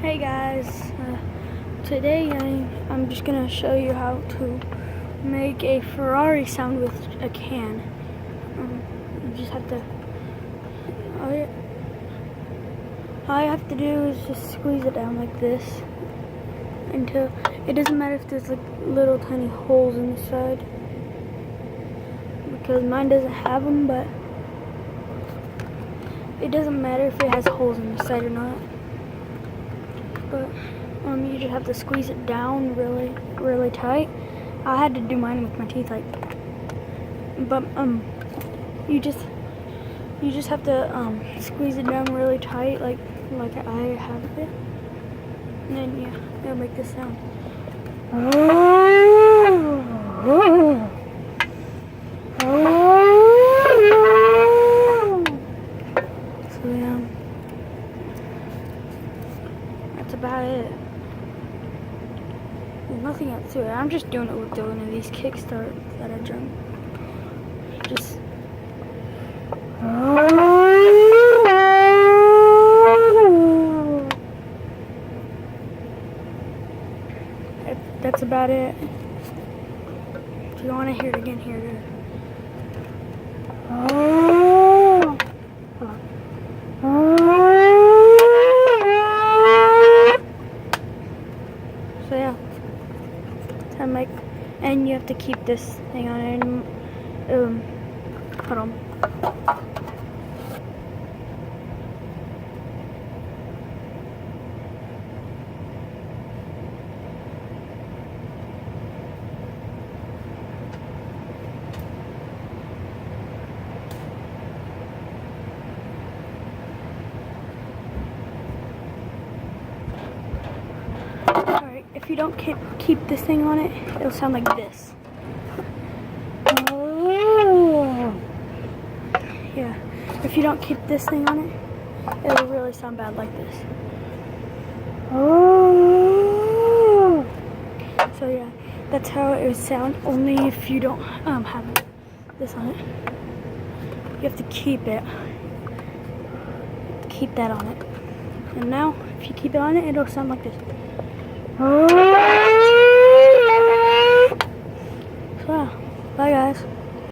Hey guys, today I'm just gonna show you how to make a Ferrari sound with a can. You just have to, all you have to do is just squeeze it down like this until, it doesn't matter if there's like little tiny holes in the side, because mine doesn't have them, but it doesn't matter if it has holes in the side or not. But you just have to squeeze it down really tight. I had to do mine with my teeth, but you just have to squeeze it down really tight, like I have it, and then yeah, it'll make this sound. So yeah, that's about it. There's nothing else to it. I'm just doing it with one of these kickstart that I drank. Just that's about it. If you want to hear it again, hear it. So yeah, and you have to keep this thing on it. And, hold on. Alright, if you don't keep this thing on it, it'll sound like this. Yeah, if you don't keep this thing on it, it'll really sound bad like this. So yeah, that's how it would sound, only if you don't have this on it. You have to keep it. Keep that on it. And now, if you keep it on it, it'll sound like this.